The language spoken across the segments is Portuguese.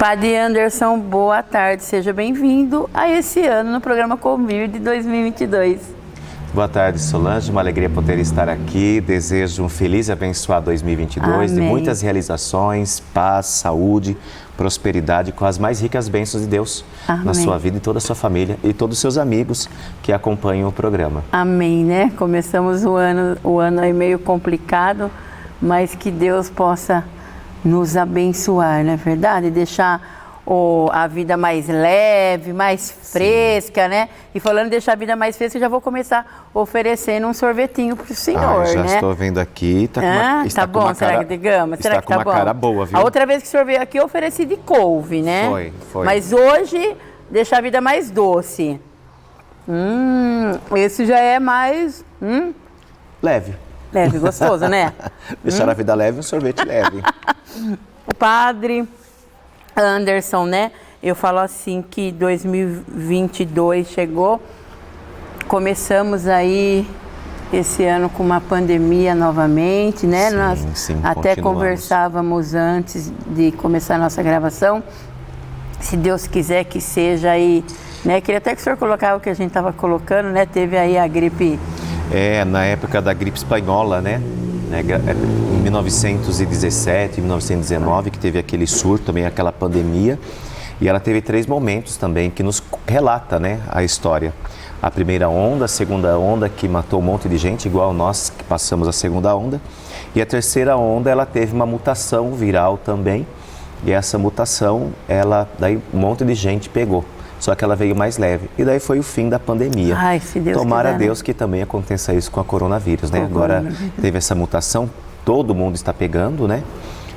Padre Anderson, boa tarde, seja bem-vindo a esse ano no programa Convívio de 2022. Boa tarde, Solange, uma alegria poder estar aqui, desejo um feliz e abençoado 2022, Amém. De muitas realizações, paz, saúde, prosperidade, com as mais ricas bênçãos de Deus Amém. Na sua vida e toda a sua família e todos os seus amigos que acompanham o programa. Amém, né? Começamos o ano aí meio complicado, mas que Deus possa nos abençoar, não é verdade? Deixar a vida mais leve, mais fresca, né? E falando de deixar a vida mais fresca, eu já vou começar oferecendo um sorvetinho pro senhor, já né? estou vendo aqui, tá bom, será que digamos? Será que tá bom? Está com uma cara boa, viu? A outra vez que o senhor veio aqui, eu ofereci de couve, né? Foi. Mas hoje, deixar a vida mais doce. Esse já é mais... Leve. Leve, gostoso, né? Deixar a vida leve, um sorvete leve. O Padre Anderson, né? Eu falo assim que 2022 chegou, começamos aí esse ano com uma pandemia novamente, né? Sim, até conversávamos antes de começar a nossa gravação, se Deus quiser que seja aí, né? Queria até que o senhor colocasse o que a gente estava colocando, né? Teve aí a gripe... Na época da gripe espanhola, né? Em 1917, 1919, que teve aquele surto, também aquela pandemia. E ela teve 3 momentos também que nos relata, né, a história. A primeira onda, a segunda onda, que matou um monte de gente, igual nós que passamos a segunda onda. E a terceira onda, ela teve uma mutação viral também. E essa mutação, daí um monte de gente pegou. Só que ela veio mais leve. E daí foi o fim da pandemia. Ai, se Deus Tomara quiser, a Deus que também aconteça isso com a coronavírus, né? Agora teve essa mutação, todo mundo está pegando, né?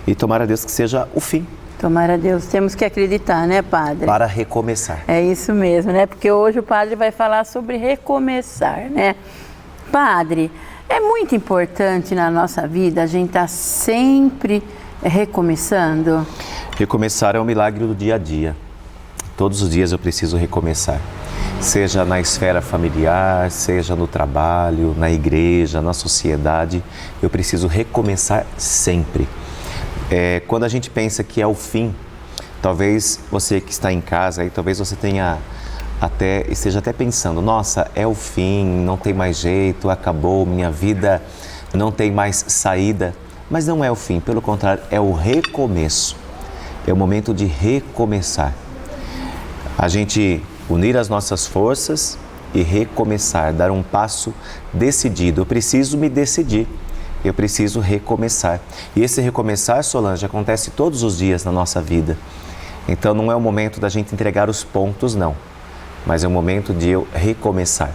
E tomara a Deus que seja o fim. Tomara a Deus. Temos que acreditar, né, Padre? Para recomeçar. É isso mesmo, né? Porque hoje o Padre vai falar sobre recomeçar, né? Padre, é muito importante na nossa vida a gente estar sempre recomeçando. Recomeçar é um milagre do dia a dia. Todos os dias eu preciso recomeçar, seja na esfera familiar, seja no trabalho, na igreja, na sociedade, eu preciso recomeçar sempre. Quando a gente pensa que é o fim, talvez você que está em casa, aí, talvez você esteja até pensando, nossa, é o fim, não tem mais jeito, acabou, minha vida não tem mais saída. Mas não é o fim, pelo contrário, é o recomeço, é o momento de recomeçar. A gente unir as nossas forças e recomeçar, dar um passo decidido. Eu preciso me decidir, eu preciso recomeçar. E esse recomeçar, Solange, acontece todos os dias na nossa vida. Então não é o momento da gente entregar os pontos, não. Mas é o momento de eu recomeçar.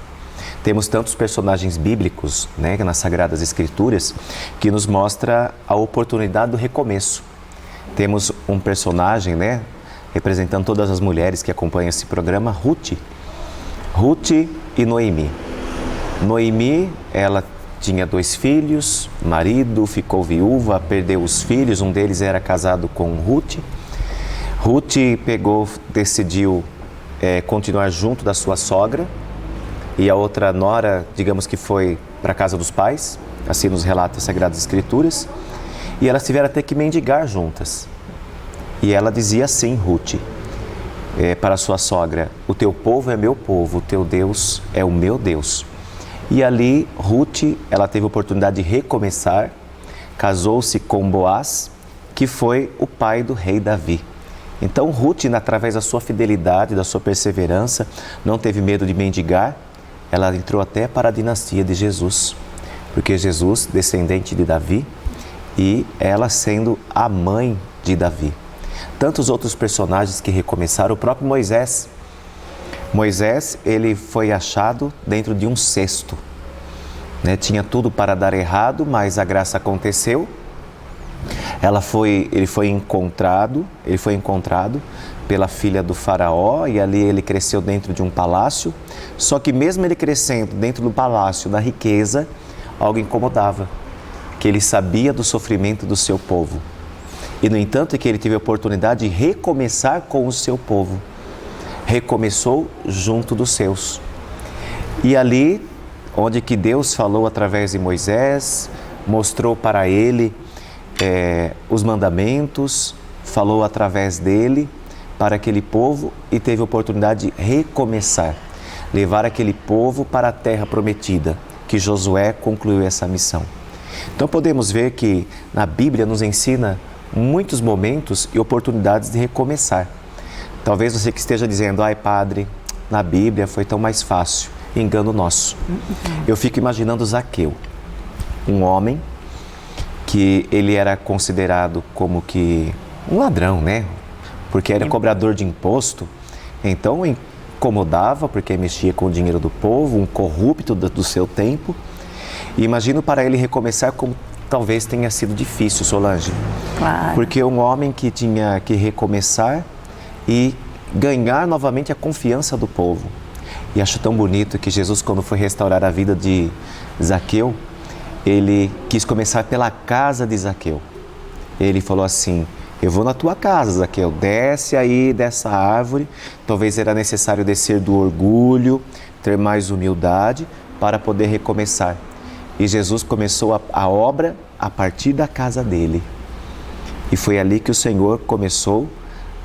Temos tantos personagens bíblicos, né, nas Sagradas Escrituras, que nos mostra a oportunidade do recomeço. Temos um personagem, né, representando todas as mulheres que acompanham esse programa, Ruth e Noemi. Noemi, ela tinha 2 filhos, marido, ficou viúva, perdeu os filhos, um deles era casado com Ruth. Ruth decidiu continuar junto da sua sogra, e a outra nora, digamos que foi para a casa dos pais, assim nos relata as Sagradas Escrituras, e elas tiveram até que mendigar juntas. E ela dizia assim, Ruth, para sua sogra, o teu povo é meu povo, o teu Deus é o meu Deus. E ali, Ruth, ela teve a oportunidade de recomeçar, casou-se com Boaz, que foi o pai do rei Davi. Então, Ruth, através da sua fidelidade, da sua perseverança, não teve medo de mendigar, ela entrou até para a dinastia de Jesus, porque Jesus, descendente de Davi, e ela sendo a mãe de Davi. Tantos outros personagens que recomeçaram, o próprio Moisés. Moisés, ele foi achado dentro de um cesto, né? Tinha tudo para dar errado, mas a graça aconteceu. Ele foi encontrado pela filha do faraó e ali ele cresceu dentro de um palácio. Só que mesmo ele crescendo dentro do palácio, da riqueza, algo incomodava, que ele sabia do sofrimento do seu povo. E, no entanto, é que ele teve a oportunidade de recomeçar com o seu povo. Recomeçou junto dos seus. E ali, onde que Deus falou através de Moisés, mostrou para ele os mandamentos, falou através dele, para aquele povo e teve a oportunidade de recomeçar, levar aquele povo para a terra prometida, que Josué concluiu essa missão. Então podemos ver que na Bíblia nos ensina muitos momentos e oportunidades de recomeçar. Talvez você que esteja dizendo, ai padre, na Bíblia foi tão mais fácil. Engano nosso. Eu fico imaginando Zaqueu, um homem que ele era considerado como que um ladrão, né? Porque era cobrador de imposto, então incomodava porque mexia com o dinheiro do povo, um corrupto do seu tempo. E imagino para ele recomeçar como talvez tenha sido difícil, Solange. Claro. Porque um homem que tinha que recomeçar e ganhar novamente a confiança do povo. E acho tão bonito que Jesus, quando foi restaurar a vida de Zaqueu, ele quis começar pela casa de Zaqueu. Ele falou assim, eu vou na tua casa, Zaqueu, desce aí dessa árvore. Talvez era necessário descer do orgulho, ter mais humildade para poder recomeçar. E Jesus começou a obra a partir da casa dele. E foi ali que o Senhor começou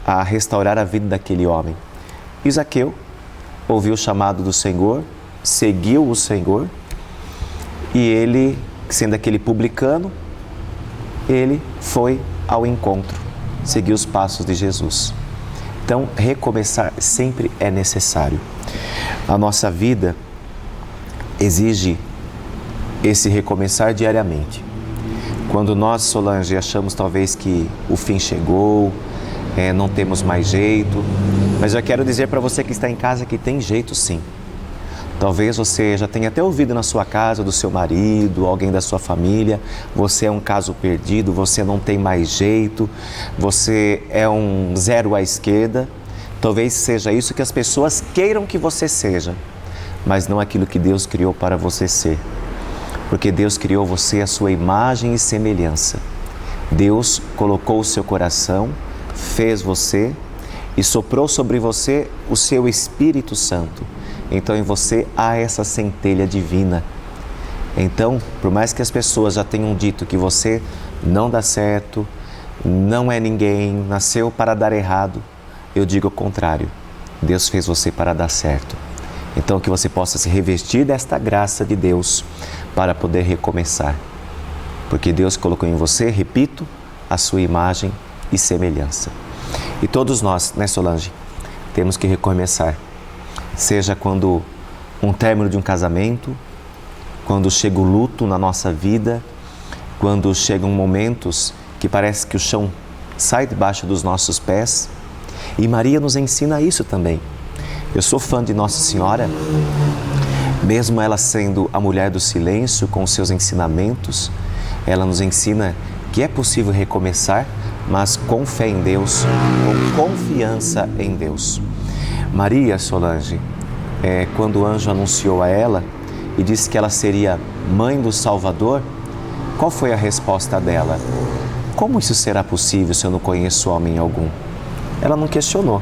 a restaurar a vida daquele homem. E Zaqueu ouviu o chamado do Senhor, seguiu o Senhor e ele, sendo aquele publicano, ele foi ao encontro, seguiu os passos de Jesus. Então, recomeçar sempre é necessário. A nossa vida exige esse recomeçar diariamente. Quando nós, Solange, achamos talvez que o fim chegou, não temos mais jeito, mas eu quero dizer para você que está em casa que tem jeito sim. Talvez você já tenha até ouvido na sua casa, do seu marido, alguém da sua família, você é um caso perdido, você não tem mais jeito, você é um zero à esquerda. Talvez seja isso que as pessoas queiram que você seja, mas não aquilo que Deus criou para você ser. Porque Deus criou você à sua imagem e semelhança. Deus colocou o seu coração, fez você e soprou sobre você o seu Espírito Santo. Então em você há essa centelha divina. Então, por mais que as pessoas já tenham dito que você não dá certo, não é ninguém, nasceu para dar errado, eu digo o contrário. Deus fez você para dar certo. Então que você possa se revestir desta graça de Deus para poder recomeçar. Porque Deus colocou em você, repito, a sua imagem e semelhança. E todos nós, né, Solange, temos que recomeçar. Seja quando um término de um casamento, quando chega o luto na nossa vida, quando chegam momentos que parece que o chão sai debaixo dos nossos pés. E Maria nos ensina isso também. Eu sou fã de Nossa Senhora, mesmo ela sendo a mulher do silêncio, com os seus ensinamentos, ela nos ensina que é possível recomeçar, mas com fé em Deus, com confiança em Deus. Maria, Solange, quando o anjo anunciou a ela e disse que ela seria mãe do Salvador, qual foi a resposta dela? Como isso será possível se eu não conheço homem algum? Ela não questionou.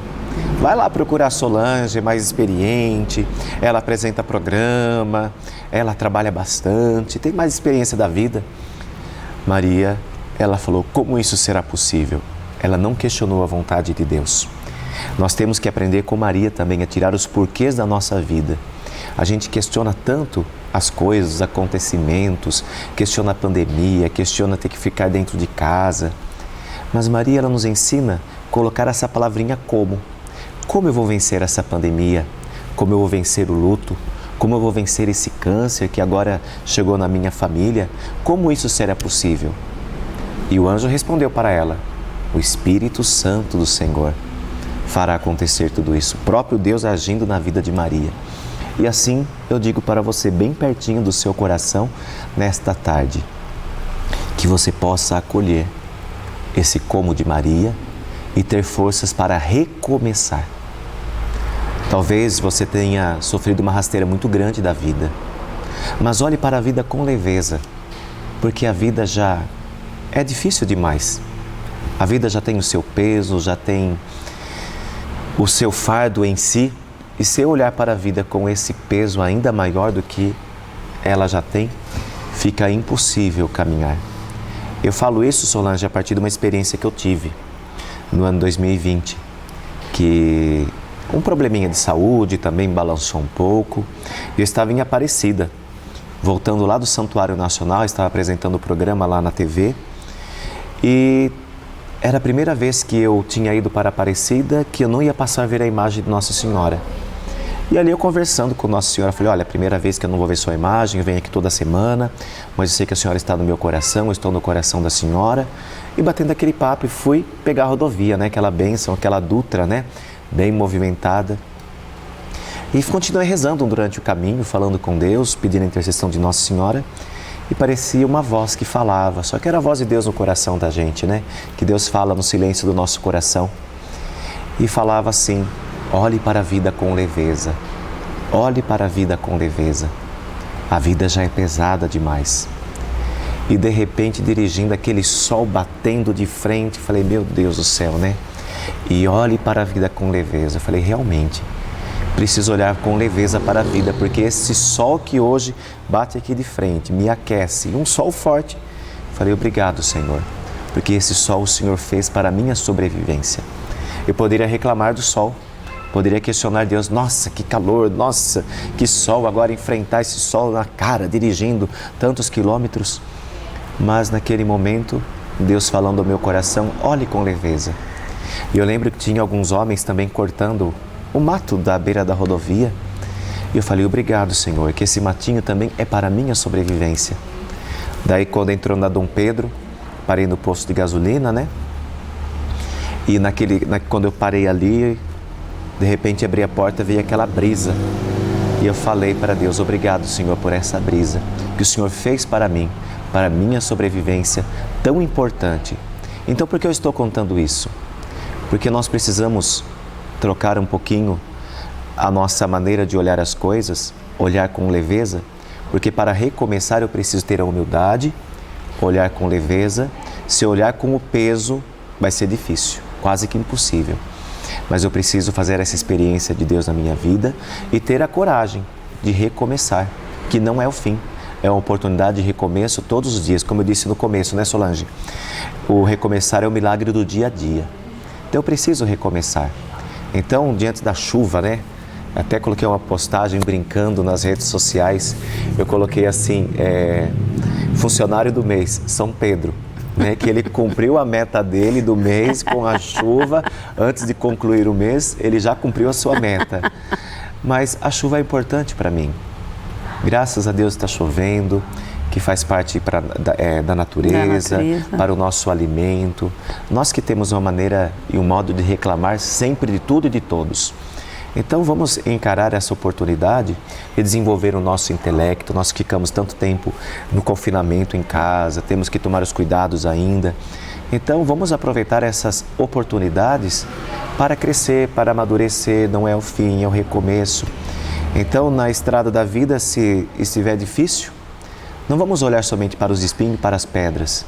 Vai lá procurar a Solange, mais experiente, ela apresenta programa, ela trabalha bastante, tem mais experiência da vida. Maria, ela falou, como isso será possível? Ela não questionou a vontade de Deus. Nós temos que aprender com Maria também a tirar os porquês da nossa vida. A gente questiona tanto as coisas, os acontecimentos, questiona a pandemia, questiona ter que ficar dentro de casa. Mas Maria, ela nos ensina a colocar essa palavrinha como. Como eu vou vencer essa pandemia? Como eu vou vencer o luto? Como eu vou vencer esse câncer que agora chegou na minha família? Como isso será possível? E o anjo respondeu para ela, o Espírito Santo do Senhor fará acontecer tudo isso, o próprio Deus agindo na vida de Maria. E assim eu digo para você, bem pertinho do seu coração, nesta tarde, que você possa acolher esse como de Maria e ter forças para recomeçar. Talvez você tenha sofrido uma rasteira muito grande da vida, mas olhe para a vida com leveza, porque a vida já é difícil demais. A vida já tem o seu peso, já tem o seu fardo em si, e se eu olhar para a vida com esse peso ainda maior do que ela já tem, fica impossível caminhar. Eu falo isso, Solange, a partir de uma experiência que eu tive no ano 2020, que um probleminha de saúde também balançou um pouco. Eu estava em Aparecida, voltando lá do Santuário Nacional, estava apresentando o programa lá na TV e era a primeira vez que eu tinha ido para Aparecida que eu não ia passar a ver a imagem de Nossa Senhora. E ali eu conversando com Nossa Senhora, falei, olha, é a primeira vez que eu não vou ver sua imagem, eu venho aqui toda semana, mas eu sei que a senhora está no meu coração, eu estou no coração da senhora. E batendo aquele papo, fui pegar a rodovia, né? Aquela bênção, aquela Dutra, né? Bem movimentada. E continuei rezando durante o caminho, falando com Deus, pedindo a intercessão de Nossa Senhora. E parecia uma voz que falava, só que era a voz de Deus no coração da gente, né? Que Deus fala no silêncio do nosso coração. E falava assim, olhe para a vida com leveza, olhe para a vida com leveza. A vida já é pesada demais. E de repente, dirigindo aquele sol batendo de frente, falei, meu Deus do céu, né? E olhe para a vida com leveza. Eu falei, realmente, preciso olhar com leveza para a vida, porque esse sol que hoje bate aqui de frente me aquece, um sol forte. Eu falei, obrigado, Senhor, porque esse sol o Senhor fez para a minha sobrevivência. Eu poderia reclamar do sol, poderia questionar Deus, nossa, que calor, nossa, que sol, agora enfrentar esse sol na cara, dirigindo tantos quilômetros. Mas naquele momento, Deus falando ao meu coração, olhe com leveza. E eu lembro que tinha alguns homens também cortando o mato da beira da rodovia. E eu falei, obrigado, Senhor, que esse matinho também é para a minha sobrevivência. Daí quando entrou na Dom Pedro, parei no posto de gasolina, né? E quando eu parei ali, de repente abri a porta, veio aquela brisa. E eu falei para Deus, obrigado, Senhor, por essa brisa que o Senhor fez para mim, para a minha sobrevivência tão importante. Então, por que eu estou contando isso? Porque nós precisamos trocar um pouquinho a nossa maneira de olhar as coisas, olhar com leveza, porque para recomeçar eu preciso ter a humildade, olhar com leveza. Se eu olhar com o peso, vai ser difícil, quase que impossível. Mas eu preciso fazer essa experiência de Deus na minha vida e ter a coragem de recomeçar, que não é o fim. É uma oportunidade de recomeço todos os dias, como eu disse no começo, né, Solange? O recomeçar é o milagre do dia a dia. Então eu preciso recomeçar. Então, diante da chuva, né? Até coloquei uma postagem brincando nas redes sociais. Eu coloquei assim, funcionário do mês, São Pedro. Né, que ele cumpriu a meta dele do mês com a chuva. Antes de concluir o mês, ele já cumpriu a sua meta. Mas a chuva é importante para mim. Graças a Deus está chovendo, que faz parte da natureza, para o nosso alimento. Nós que temos uma maneira e um modo de reclamar sempre de tudo e de todos. Então vamos encarar essa oportunidade e desenvolver o nosso intelecto. Nós ficamos tanto tempo no confinamento em casa, temos que tomar os cuidados ainda. Então vamos aproveitar essas oportunidades para crescer, para amadurecer. Não é o fim, é o recomeço. Então na estrada da vida, se estiver difícil, não vamos olhar somente para os espinhos e para as pedras,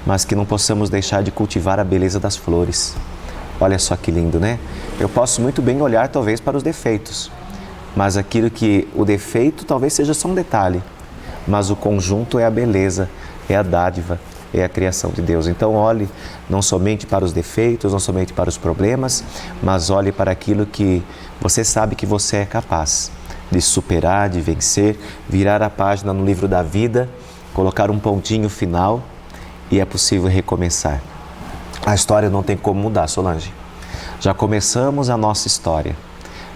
mas que não possamos deixar de cultivar a beleza das flores. Olha só que lindo, né? Eu posso muito bem olhar talvez para os defeitos, mas o defeito talvez seja só um detalhe, mas o conjunto é a beleza, é a dádiva, é a criação de Deus. Então olhe não somente para os defeitos, não somente para os problemas, mas olhe para aquilo que você sabe que você é capaz de superar, de vencer, virar a página no livro da vida, colocar um pontinho final e é possível recomeçar. A história não tem como mudar, Solange. Já começamos a nossa história,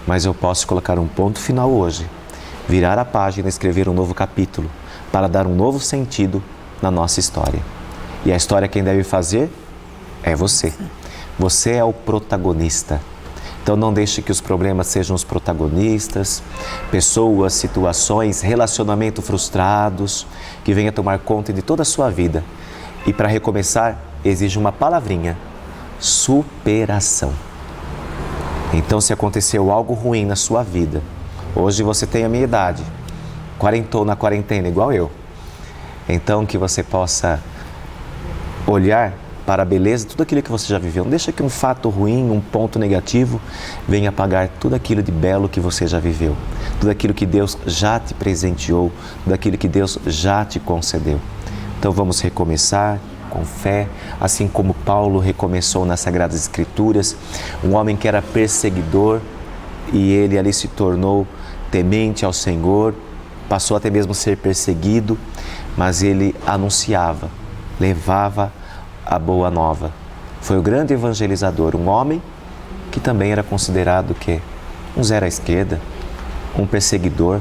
mas eu posso colocar um ponto final hoje, virar a página, escrever um novo capítulo, para dar um novo sentido na nossa história. E a história quem deve fazer é você. Você é o protagonista. Então não deixe que os problemas sejam os protagonistas, pessoas, situações, relacionamentos frustrados, que venham tomar conta de toda a sua vida. E para recomeçar, exige uma palavrinha, superação. Então se aconteceu algo ruim na sua vida, hoje você tem a minha idade, quarentou na quarentena igual eu. Então que você possa olhar para a beleza, tudo aquilo que você já viveu. Não deixa que um fato ruim, um ponto negativo, venha apagar tudo aquilo de belo que você já viveu. Tudo aquilo que Deus já te presenteou, tudo aquilo que Deus já te concedeu. Então vamos recomeçar com fé, assim como Paulo recomeçou nas Sagradas Escrituras, um homem que era perseguidor e ele ali se tornou temente ao Senhor, passou até mesmo a ser perseguido, mas ele anunciava, levava a boa nova. Foi o grande evangelizador, um homem que também era considerado que um zero à esquerda, um perseguidor,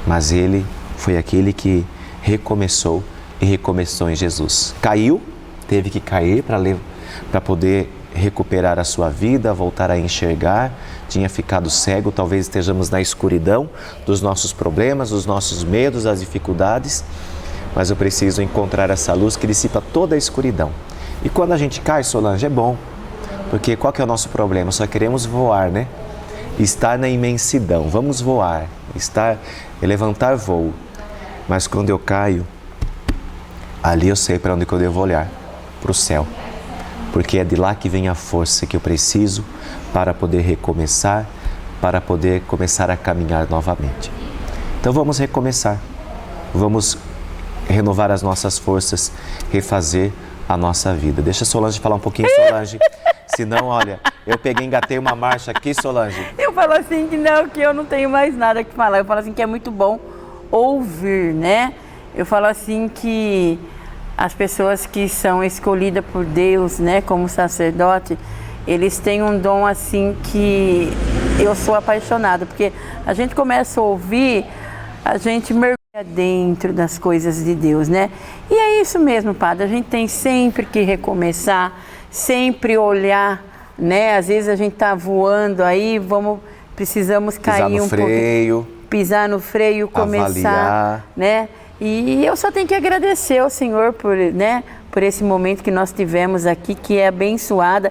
mas ele foi aquele que recomeçou e recomeçou em Jesus. Caiu, teve que cair para poder recuperar a sua vida, voltar a enxergar, tinha ficado cego, talvez estejamos na escuridão dos nossos problemas, dos nossos medos, das dificuldades, mas eu preciso encontrar essa luz que dissipa toda a escuridão. E quando a gente cai, Solange, é bom, porque qual que é o nosso problema? Só queremos voar, né? Estar na imensidão, vamos voar, levantar voo. Mas quando eu caio, ali eu sei para onde que eu devo olhar, para o céu. Porque é de lá que vem a força que eu preciso para poder recomeçar, para poder começar a caminhar novamente. Então vamos recomeçar, vamos renovar as nossas forças, refazer a nossa vida. Deixa a Solange falar um pouquinho, Solange. Senão, olha, eu engatei uma marcha aqui, Solange. Eu falo assim que eu não tenho mais nada que falar. Eu falo assim que é muito bom ouvir, né? Eu falo assim que as pessoas que são escolhidas por Deus, né, como sacerdote, eles têm um dom assim que eu sou apaixonada, porque a gente começa a ouvir, a gente mergulha dentro das coisas de Deus, né? E é isso mesmo, padre, a gente tem sempre que recomeçar, sempre olhar, né? Às vezes a gente tá voando aí, precisamos cair um pouco, pisar no freio, começar, avaliar, né? E eu só tenho que agradecer ao Senhor por esse momento que nós tivemos aqui, que é abençoado.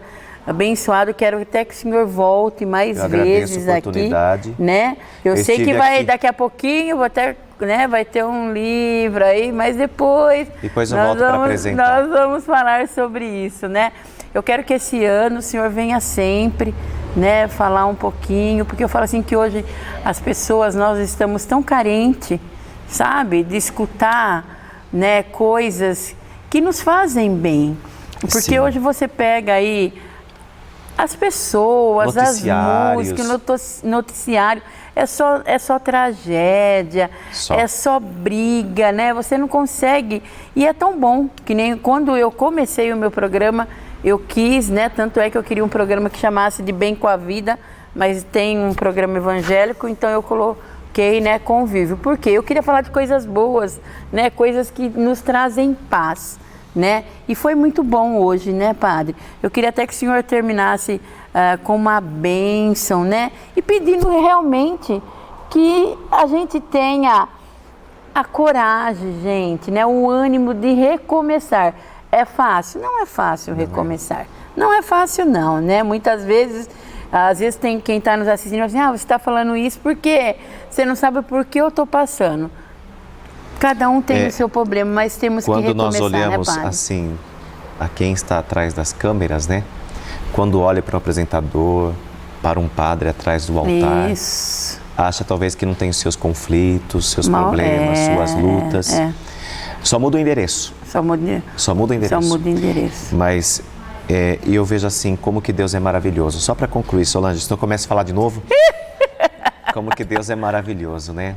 Quero até que o Senhor volte mais vezes aqui, né? Eu sei que daqui a pouquinho vai ter um livro aí, mas depois eu volto para apresentar. Nós vamos falar sobre isso, né? Eu quero que esse ano o Senhor venha sempre, né, falar um pouquinho, porque eu falo assim que hoje nós estamos tão carentes, sabe, de escutar, né, coisas que nos fazem bem. Porque Sim. Hoje você pega aí as pessoas, as músicas, noticiário, é só tragédia, é só briga, né? Você não consegue. E é tão bom, que nem quando eu comecei o meu programa, eu quis, né? Tanto é que eu queria um programa que chamasse de Bem com a Vida, mas tem um programa evangélico, então eu coloquei, né, convívio. Por quê? Eu queria falar de coisas boas, né? Coisas que nos trazem paz, né? E foi muito bom hoje, né, padre? Eu queria até que o senhor terminasse com uma bênção, né? E pedindo realmente que a gente tenha a coragem, gente, né? O ânimo de recomeçar. É fácil? Não é fácil recomeçar. Não é fácil não, né? Muitas vezes, às vezes tem quem está nos assistindo assim, você está falando isso porque você não sabe por que eu estou passando. Cada um tem o seu problema, mas temos que recomeçar, quando nós olhamos, né, assim, a quem está atrás das câmeras, né? Quando olha para um apresentador, para um padre atrás do altar, acha talvez que não tem os seus conflitos, seus problemas, suas lutas. Só muda o endereço. Só muda o endereço. Mas eu vejo assim, como que Deus é maravilhoso. Só para concluir, Solange, se eu começo a falar de novo, como que Deus é maravilhoso, né?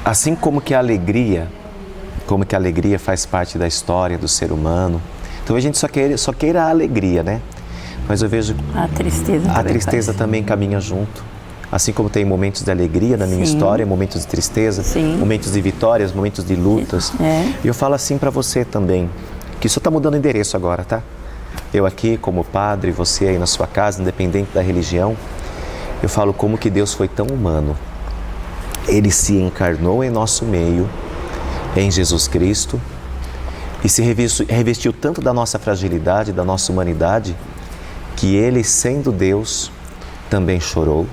Assim como que a alegria faz parte da história do ser humano. Então a gente só queira a alegria, né? Mas eu vejo a tristeza também caminha junto. Assim como tem momentos de alegria na minha história, momentos de tristeza, momentos de vitórias, momentos de lutas. E eu falo assim para você também, que só está mudando endereço agora, tá? Eu aqui como padre, você aí na sua casa, independente da religião, eu falo como que Deus foi tão humano. Ele se encarnou em nosso meio, em Jesus Cristo, e se revestiu tanto da nossa fragilidade, da nossa humanidade, que Ele, sendo Deus, também chorou.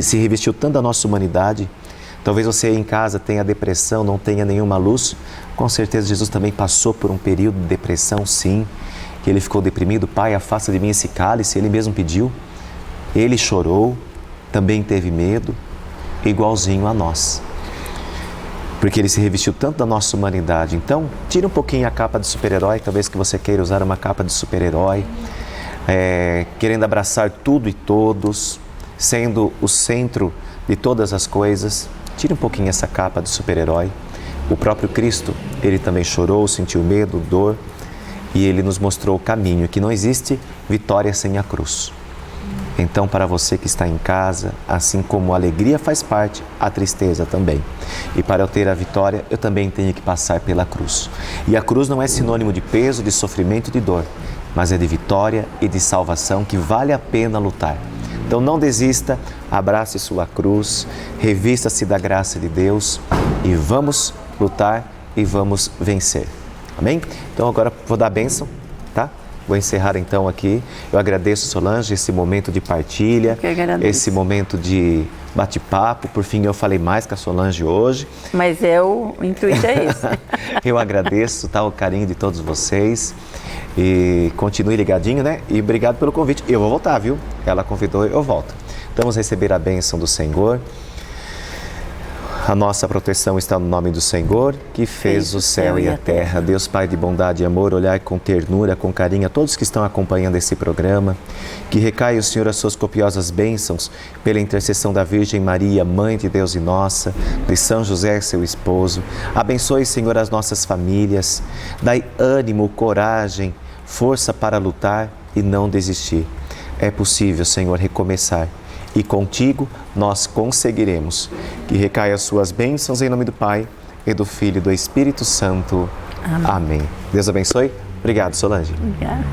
Se revestiu tanto da nossa humanidade. Talvez você aí em casa tenha depressão, não tenha nenhuma luz. Com certeza Jesus também passou por um período de depressão, sim. Que Ele ficou deprimido. Pai, afasta de mim esse cálice. Ele mesmo pediu. Ele chorou, também teve medo, igualzinho a nós. porque Ele se revestiu tanto da nossa humanidade. Então, tira um pouquinho a capa de super-herói, talvez que você queira usar uma capa de super-herói, querendo abraçar tudo e todos, sendo o centro de todas as coisas. Tire um pouquinho essa capa de super-herói. O próprio Cristo, Ele também chorou, sentiu medo, dor, e Ele nos mostrou o caminho, que não existe vitória sem a cruz. Então, para você que está em casa, assim como a alegria faz parte, a tristeza também. E para eu ter a vitória, eu também tenho que passar pela cruz. E a cruz não é sinônimo de peso, de sofrimento, de dor, mas é de vitória e de salvação que vale a pena lutar. Então não desista, abrace sua cruz, revista-se da graça de Deus e vamos lutar e vamos vencer. Amém? Então agora vou dar a bênção, tá? Vou encerrar então aqui. Eu agradeço, Solange, esse momento de partilha, esse momento de bate-papo. Por fim, eu falei mais com a Solange hoje. Mas o intuito é esse. Eu agradeço, tá, o carinho de todos vocês. E continue ligadinho, né? E obrigado pelo convite. Eu vou voltar, viu? Ela convidou, eu volto. Então, vamos receber a bênção do Senhor. A nossa proteção está no nome do Senhor, que fez o céu e a terra. Deus Pai de bondade e amor, olhai com ternura, com carinho a todos que estão acompanhando esse programa. Que recaia o Senhor as suas copiosas bênçãos pela intercessão da Virgem Maria, Mãe de Deus e nossa, de São José, seu esposo. Abençoe, Senhor, as nossas famílias. Dai ânimo, coragem, força para lutar e não desistir. É possível, Senhor, recomeçar. E contigo nós conseguiremos. Que recaia as suas bênçãos em nome do Pai, e do Filho e do Espírito Santo. Amém. Deus abençoe. Obrigado, Solange. Obrigada.